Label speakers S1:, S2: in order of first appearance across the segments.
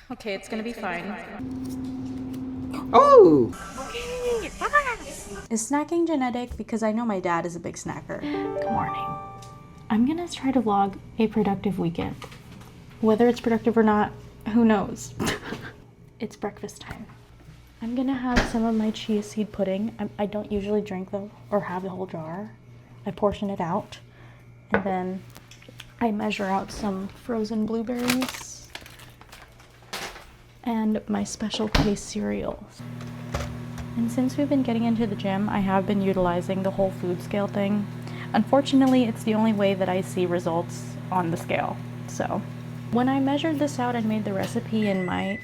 S1: Okay, it's gonna be fine.
S2: Oh!
S1: Okay, is snacking genetic? Because I know my dad is a big snacker. Good morning. I'm gonna try to vlog a productive weekend. Whether it's productive or not, who knows? It's breakfast time. I'm gonna have some of my chia seed pudding. I don't usually drink though, or have the whole jar. I portion it out, and then I measure out some frozen blueberries and my Special K cereal. And since we've been getting into the gym, I have been utilizing the whole food scale thing. Unfortunately, it's the only way that I see results on the scale. So when I measured this out and made the recipe in my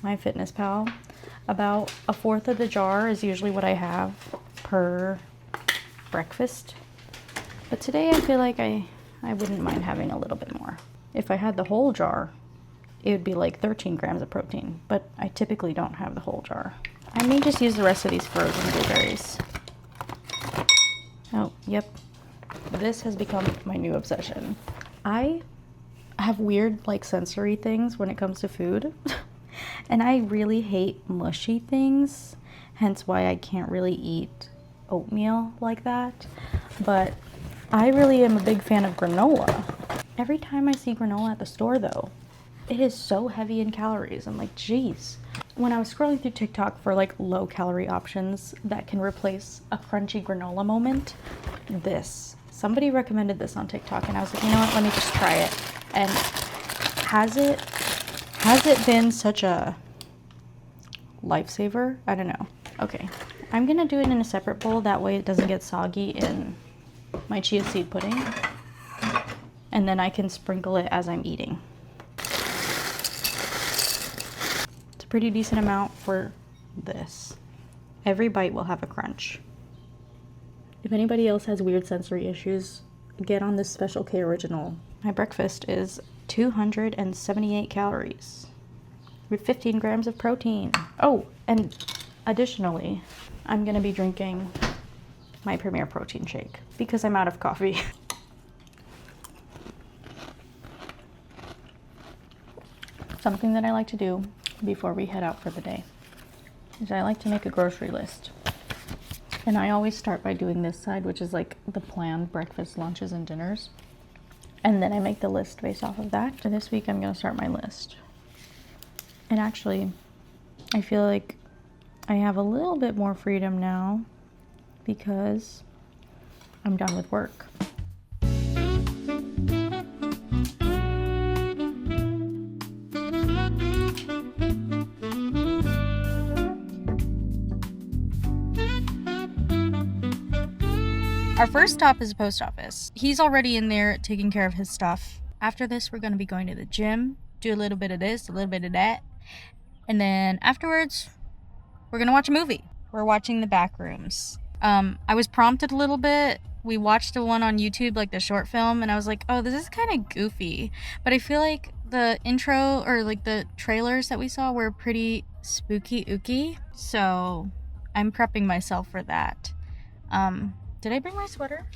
S1: MyFitnessPal, about a fourth of the jar is usually what I have per breakfast. But today I feel like I wouldn't mind having a little bit more. If I had the whole jar, it would be like 13 grams of protein, but I typically don't have the whole jar. I may just use the rest of these frozen blueberries. Oh, yep. This has become my new obsession. I have weird, like, sensory things when it comes to food. And I really hate mushy things, hence why I can't really eat oatmeal like that. But I really am a big fan of granola. Every time I see granola at the store though, it is so heavy in calories. I'm like, geez. When I was scrolling through TikTok for like low calorie options that can replace a crunchy granola moment, somebody recommended this on TikTok and I was like, you know what, let me just try it. And has it been such a lifesaver? I don't know. Okay, I'm gonna do it in a separate bowl, that way it doesn't get soggy in my chia seed pudding. And then I can sprinkle it as I'm eating. It's a pretty decent amount for this. Every bite will have a crunch. If anybody else has weird sensory issues, get on this Special K original. My breakfast is 278 calories with 15 grams of protein. Oh, and additionally, I'm gonna be drinking my Premier protein shake because I'm out of coffee. Something that I like to do before we head out for the day is I like to make a grocery list. And I always start by doing this side, which is like the planned breakfast, lunches, and dinners. And then I make the list based off of that. And this week I'm gonna start my list. And actually, I feel like I have a little bit more freedom now because I'm done with work. Our first stop is the post office. He's already in there taking care of his stuff. After this, we're going to be going to the gym, do a little bit of this, a little bit of that. And then afterwards, we're going to watch a movie. We're watching The Backrooms. I was prompted a little bit. We watched the one on YouTube, like the short film, and I was like, oh, this is kind of goofy. But I feel like the intro or like the trailers that we saw were pretty spooky ooky. So I'm prepping myself for that. Did I bring my sweater?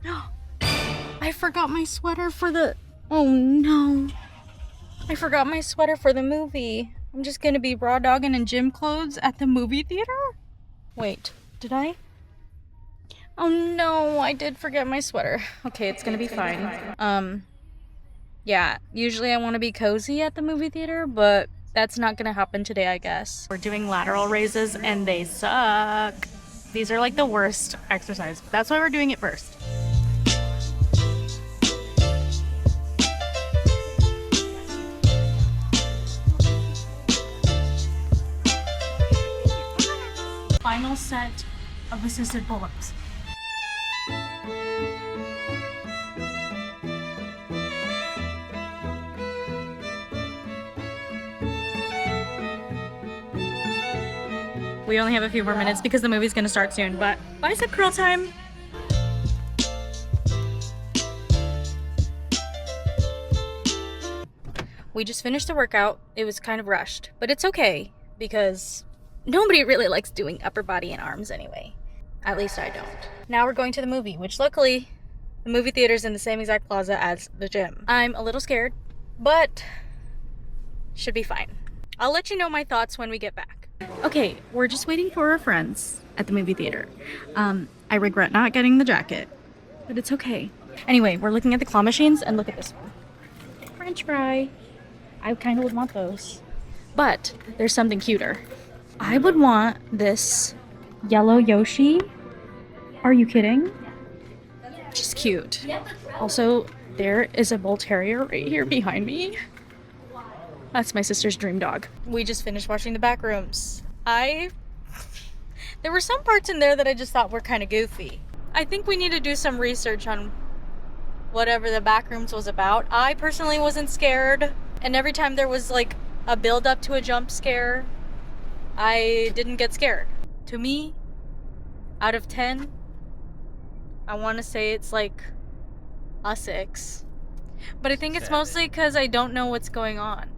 S1: No. I forgot my sweater for the... Oh no. I forgot my sweater for the movie. I'm just gonna be raw dogging in gym clothes at the movie theater? Wait, did I? Oh no, I did forget my sweater. Okay, it's gonna be fine. Yeah, usually I want to be cozy at the movie theater, but that's not gonna happen today, I guess. We're doing lateral raises and they suck. These are like the worst exercise. That's why we're doing it first. Final set of assisted pull-ups. We only have a few more minutes because the movie's gonna start soon, but bicep curl time! We just finished the workout. It was kind of rushed, but it's okay because nobody really likes doing upper body and arms anyway. At least I don't. Now we're going to the movie, which luckily the movie theater's in the same exact plaza as the gym. I'm a little scared, but Should be fine. I'll let you know my thoughts when we get back. Okay, we're just waiting for our friends at the movie theater. I regret not getting the jacket, but it's okay. Anyway, we're looking at the claw machines, and look at this one. French fry. I kind of would want those. But there's something cuter. I would want this yellow Yoshi. Are you kidding? Just cute. Also, there is a bull terrier right here behind me. That's my sister's dream dog. We just finished watching the back rooms. There were some parts in there that I just thought were kind of goofy. I think we need to do some research on whatever the back rooms was about. I personally wasn't scared, and every time there was like a build up to a jump scare, I didn't get scared. To me, out of 10, I want to say it's like a 6. But I think it's mostly because I don't know what's going on.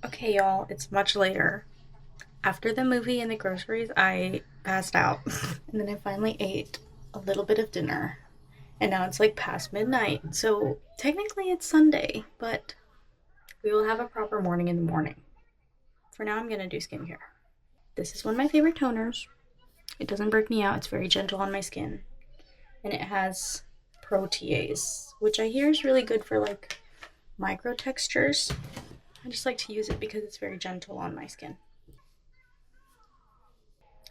S1: Okay, y'all, it's much later. After the movie and the groceries, I passed out. And then I finally ate a little bit of dinner. And now it's like past midnight. So technically it's Sunday, but we will have a proper morning in the morning. For now, I'm going to do skincare. This is one of my favorite toners. It doesn't break me out. It's very gentle on my skin. And it has protease, which I hear is really good for like micro textures. I just like to use it because it's very gentle on my skin.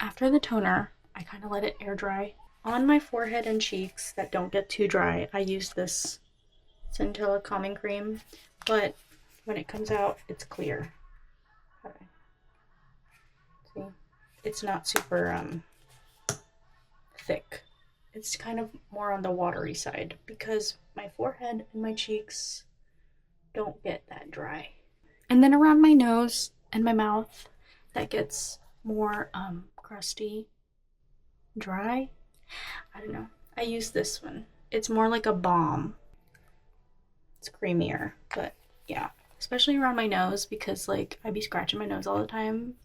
S1: After the toner, I kind of let it air dry. On my forehead and cheeks that don't get too dry, I use this Centella Calming Cream, but when it comes out, it's clear. Okay. See? It's not super thick. It's kind of more on the watery side because my forehead and my cheeks don't get that dry. And then around my nose and my mouth, that gets more crusty, dry. I don't know. I use this one. It's more like a balm. It's creamier, but yeah. Especially around my nose because like I be scratching my nose all the time.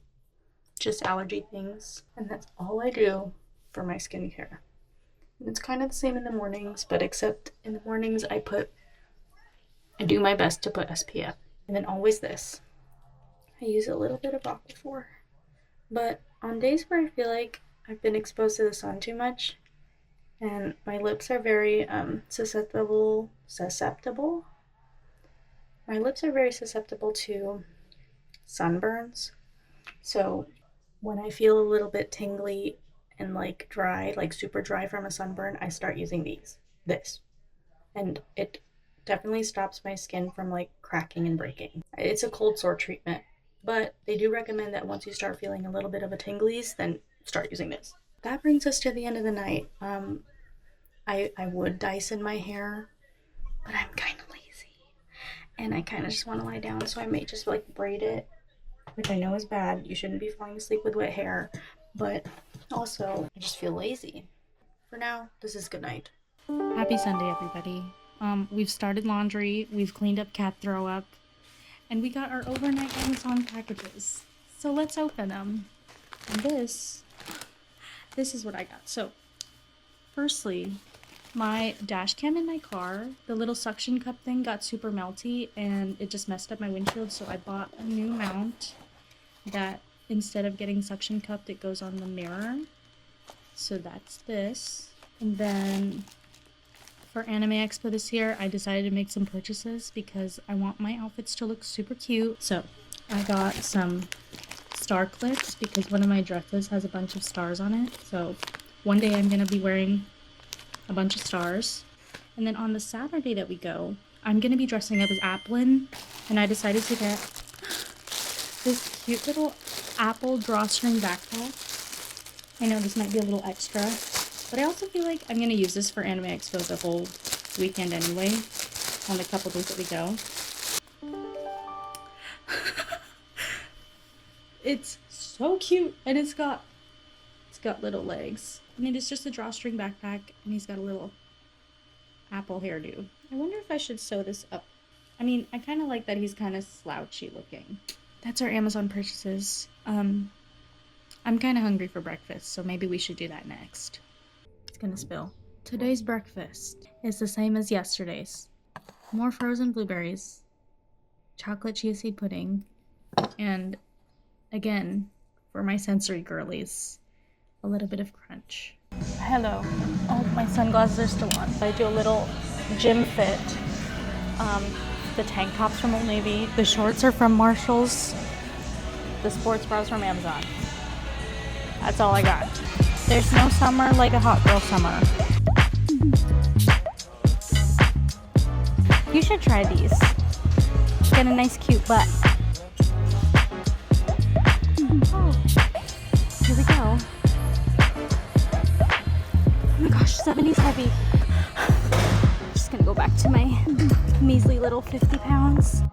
S1: Just allergy things. And that's all I do for my skincare. And it's kind of the same in the mornings, but except in the mornings I do my best to put SPF. And then always this. I use a little bit of Aquaphor. But on days where I feel like I've been exposed to the sun too much and my lips are very susceptible. My lips are very susceptible to sunburns. So when I feel a little bit tingly and like dry, like super dry from a sunburn, I start using this. And it definitely stops my skin from like cracking and breaking. It's a cold sore treatment, but they do recommend that once you start feeling a little bit of a tinglies, then start using this. That brings us to the end of the night. I would Dyson my hair, but I'm kind of lazy and I kind of just want to lie down, so I may just like braid it, which I know is bad. You shouldn't be falling asleep with wet hair, but also I just feel lazy. For now, this is good night. Happy Sunday, everybody. We've started laundry, we've cleaned up cat throw up, and we got our overnight Amazon packages. So let's open them. And this is what I got. So, firstly, my dash cam in my car, the little suction cup thing got super melty and it just messed up my windshield, so I bought a new mount that instead of getting suction cupped, it goes on the mirror. So that's this. And then for Anime Expo this year, I decided to make some purchases because I want my outfits to look super cute. So I got some star clips because one of my dresses has a bunch of stars on it. So one day I'm going to be wearing a bunch of stars. And then on the Saturday that we go, I'm going to be dressing up as Applin. And I decided to get this cute little apple drawstring backpack. I know this might be a little extra, but I also feel like I'm going to use this for Anime Expo the whole weekend anyway, on the couple days that we go. It's so cute, and it's got little legs. I mean, it's just a drawstring backpack, and he's got a little apple hairdo. I wonder if I should sew this up. I mean, I kind of like that he's kind of slouchy looking. That's our Amazon purchases. I'm kind of hungry for breakfast, so maybe we should do that next. It's gonna spill. Today's breakfast is the same as yesterday's. More frozen blueberries, chocolate chia seed pudding, and again, for my sensory girlies, a little bit of crunch. Hello. Oh, my sunglasses are still on. I do a little gym fit. The tank top's from Old Navy. The shorts are from Marshalls. The sports bras from Amazon. That's all I got. There's no summer like a hot girl summer. You should try these. Get a nice cute butt. Oh, here we go. Oh my gosh, 70's heavy. Just gonna go back to my measly little 50 pounds.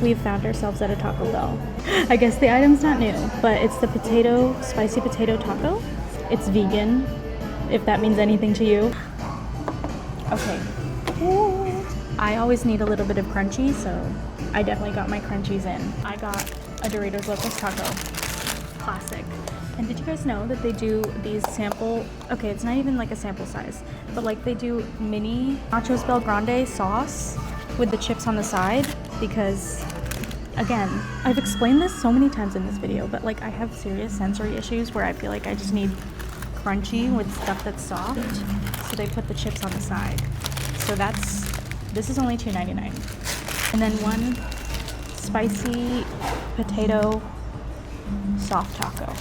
S1: We've found ourselves at a Taco Bell. I guess the item's not new, but it's the spicy potato taco. It's vegan, if that means anything to you. Okay. I always need a little bit of crunchy, so I definitely got my crunchies in. I got a Doritos Locos Taco. Classic. And did you guys know that they do these okay, it's not even like a sample size, but like they do mini Nachos Bel Grande sauce with the chips on the side, because again, I've explained this so many times in this video, but like I have serious sensory issues where I feel like I just need crunchy with stuff that's soft, so they put the chips on the side. So this is only $2.99. And then one spicy potato soft taco.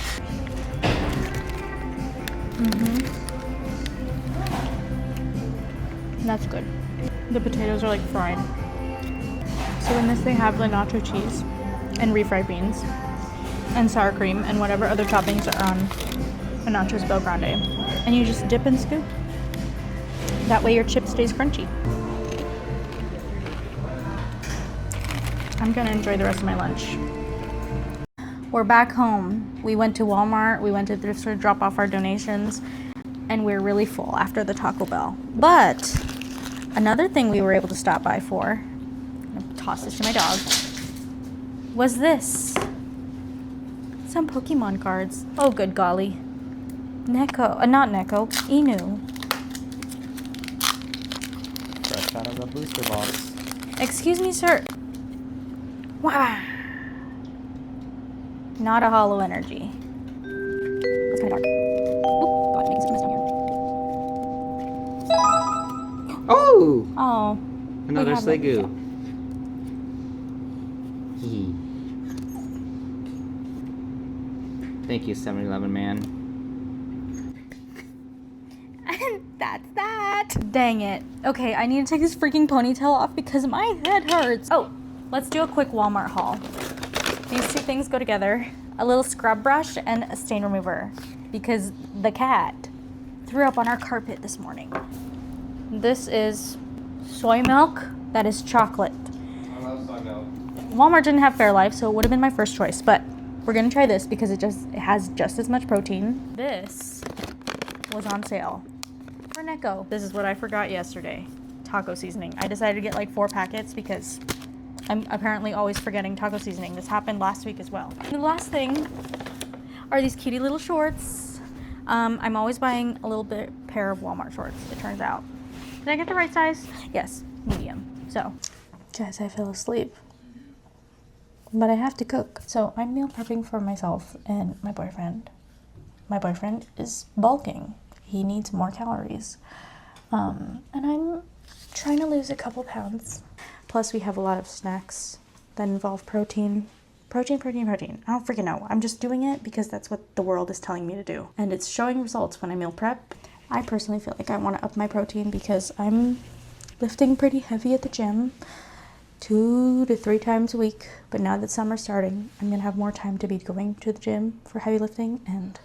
S1: That's good. The potatoes are like fried. So in this they have the nacho cheese and refried beans and sour cream and whatever other toppings are on a Nachos Bel Grande. And you just dip and scoop. That way your chip stays crunchy. I'm gonna enjoy the rest of my lunch. We're back home. We went to Walmart, we went to thrift store to drop off our donations, and we're really full after the Taco Bell. But another thing we were able to stop by for, I'm gonna toss this to my dog, was this. Some Pokemon cards. Oh, good golly. Not Neko, Inu.
S2: Fresh out of the booster box.
S1: Excuse me, sir. Wow. Not a hollow energy. It's kind of dark. Oh, God, making such a mess down here.
S2: Oh!
S1: Oh.
S2: Another Sliggoo. Thank you, 7-Eleven man.
S1: And that's that. Dang it. Okay, I need to take this freaking ponytail off because my head hurts. Oh, let's do a quick Walmart haul. These two things go together. A little scrub brush and a stain remover because the cat threw up on our carpet this morning. This is soy milk that is chocolate.
S2: I love soy milk.
S1: Walmart didn't have Fairlife, so it would have been my first choice, but we're gonna try this because it has just as much protein. This was on sale for Neko. This is what I forgot yesterday. Taco seasoning. I decided to get like 4 packets because I'm apparently always forgetting taco seasoning. This happened last week as well. And the last thing are these cutie little shorts. I'm always buying a little pair of Walmart shorts, it turns out. Did I get the right size? Yes, medium. So, guys, I fell asleep. But I have to cook. So I'm meal prepping for myself and my boyfriend. My boyfriend is bulking. He needs more calories. And I'm trying to lose a couple pounds. Plus we have a lot of snacks that involve protein. Protein, protein, protein. I don't freaking know. I'm just doing it because that's what the world is telling me to do. And it's showing results when I meal prep. I personally feel like I want to up my protein because I'm lifting pretty heavy at the gym 2 to 3 times a week. But now that summer's starting, I'm going to have more time to be going to the gym for heavy lifting. And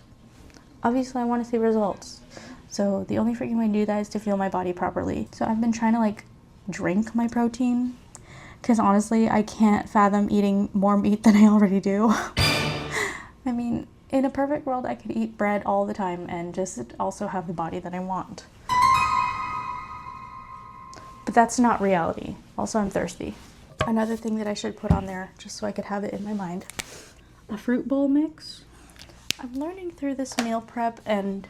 S1: obviously I want to see results. So the only freaking way to do that is to fuel my body properly. So I've been trying to like drink my protein. Because honestly, I can't fathom eating more meat than I already do. I mean, in a perfect world, I could eat bread all the time and just also have the body that I want. But that's not reality. Also, I'm thirsty. Another thing that I should put on there, just so I could have it in my mind, a fruit bowl mix. I'm learning through this meal prep and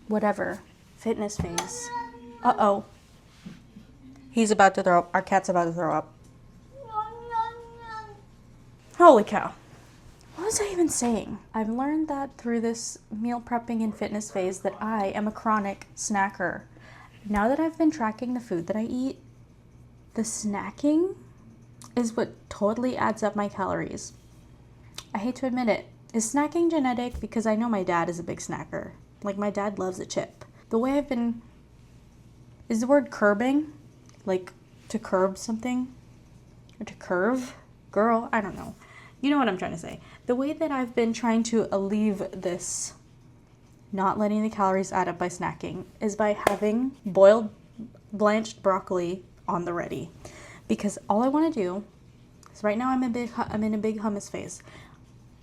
S1: whatever, fitness phase. Uh-oh. He's about to throw up. Our cat's about to throw up. Holy cow. What was I even saying? I've learned that through this meal prepping and fitness phase that I am a chronic snacker. Now that I've been tracking the food that I eat, the snacking is what totally adds up my calories. I hate to admit it. Is snacking genetic? Because I know my dad is a big snacker. Like, my dad loves a chip. The way I've been... Is the word curbing? Like, to curb something? Or to curve? Girl, I don't know. You know what I'm trying to say. The way that I've been trying to alleviate this, not letting the calories add up by snacking, is by having boiled, blanched broccoli on the ready. Because all I want to do is, right now I'm in a big hummus phase.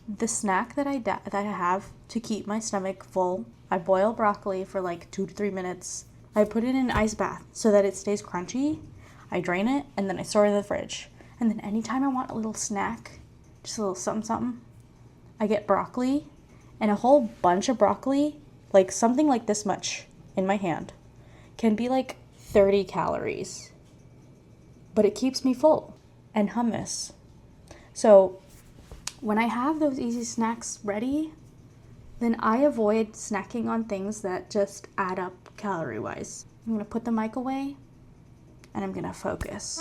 S1: The snack that I have to keep my stomach full, I boil broccoli for like 2 to 3 minutes. I put it in an ice bath so that it stays crunchy. I drain it, and then I store it in the fridge. And then anytime I want a little snack, just a little something, I get broccoli, and a whole bunch of broccoli, like something like this much in my hand, can be like 30 calories. But it keeps me full. And hummus. So when I have those easy snacks ready, then I avoid snacking on things that just add up calorie-wise. I'm gonna put the mic away, and I'm gonna focus.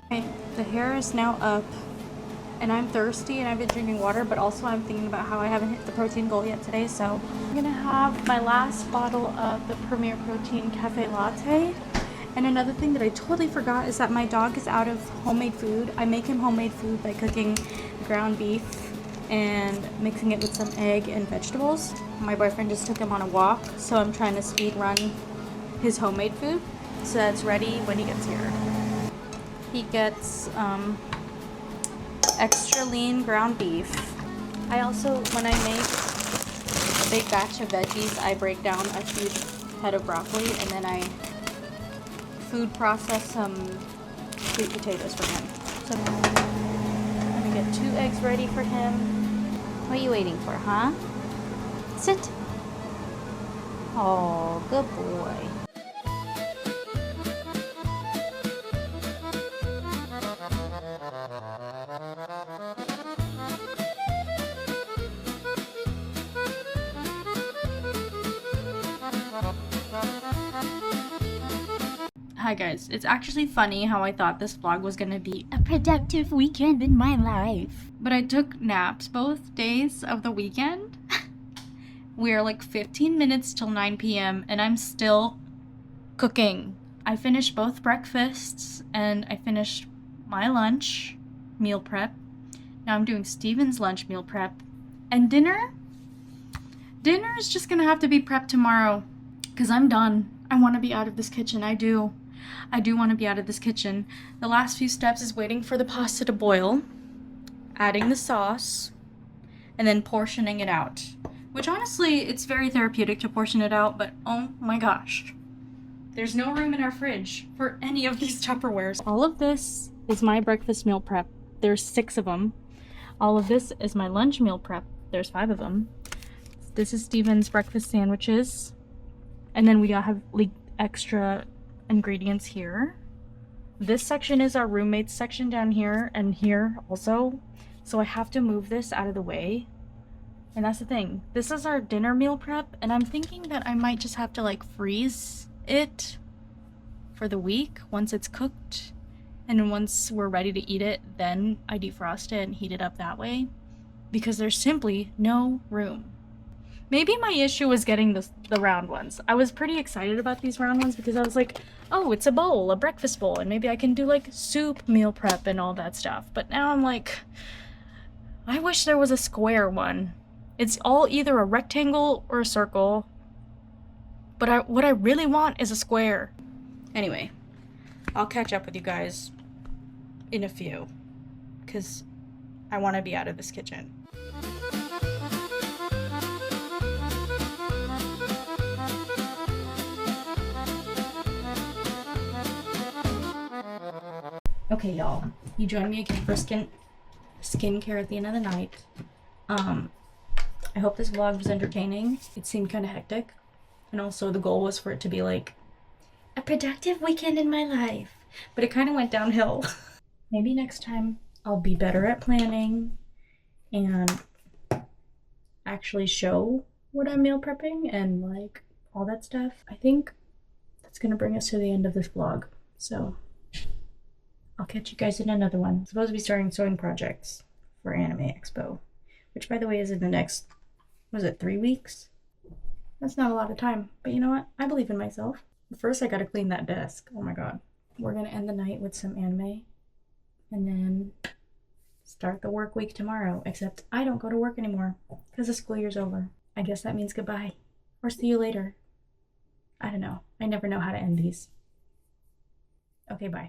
S1: Okay, the hair is now up. And I'm thirsty and I've been drinking water, but also I'm thinking about how I haven't hit the protein goal yet today. So I'm gonna have my last bottle of the Premier Protein Cafe Latte. And another thing that I totally forgot is that my dog is out of homemade food. I make him homemade food by cooking ground beef and mixing it with some egg and vegetables. My boyfriend just took him on a walk, so I'm trying to speed run his homemade food so that's ready when he gets here. He gets extra lean ground beef. I also, when I make a big batch of veggies, I break down a huge head of broccoli and then I food process some sweet potatoes for him. So I'm gonna get 2 eggs ready for him. What are you waiting for, huh? Sit. Oh, good boy. Hi guys, it's actually funny how I thought this vlog was gonna be a productive weekend in my life. But I took naps both days of the weekend. We're like 15 minutes till 9 p.m. and I'm still cooking. I finished both breakfasts and I finished my lunch meal prep. Now I'm doing Steven's lunch meal prep. And dinner? Dinner is just gonna have to be prepped tomorrow because I'm done. I want to be out of this kitchen. I do want to be out of this kitchen. The last few steps is waiting for the pasta to boil, adding the sauce, and then portioning it out. Which honestly, it's very therapeutic to portion it out, but oh my gosh. There's no room in our fridge for any of these Tupperwares. All of this is my breakfast meal prep. There's 6 of them. All of this is my lunch meal prep. There's 5 of them. This is Steven's breakfast sandwiches. And then we have like extra ingredients here. This section is our roommates section down here and here also. So I have to move this out of the way. And that's the thing. This is our dinner meal prep, and I'm thinking that I might just have to like freeze it for the week once it's cooked. And then once we're ready to eat it, then I defrost it and heat it up that way. Because there's simply no room. Maybe my issue was getting the round ones. I was pretty excited about these round ones because I was like, oh, it's a bowl, a breakfast bowl, and maybe I can do like soup meal prep and all that stuff. But now I'm like, I wish there was a square one. It's all either a rectangle or a circle. But what I really want is a square. Anyway, I'll catch up with you guys in a few. Because I want to be out of this kitchen. Okay, y'all. You joined me again for skincare at the end of the night. I hope this vlog was entertaining. It seemed kind of hectic. And also the goal was for it to be like a productive weekend in my life. But it kind of went downhill. Maybe next time I'll be better at planning and actually show what I'm meal prepping and like all that stuff. I think that's gonna bring us to the end of this vlog. So I'll catch you guys in another one. I'm supposed to be starting sewing projects for Anime Expo, which by the way is in the next, was it 3 weeks? That's not a lot of time, but you know what? I believe in myself. First I gotta clean that desk. Oh my god. We're gonna end the night with some anime and then start the work week tomorrow, except I don't go to work anymore because the school year's over. I guess that means goodbye or see you later. I don't know. I never know how to end these. Okay, bye.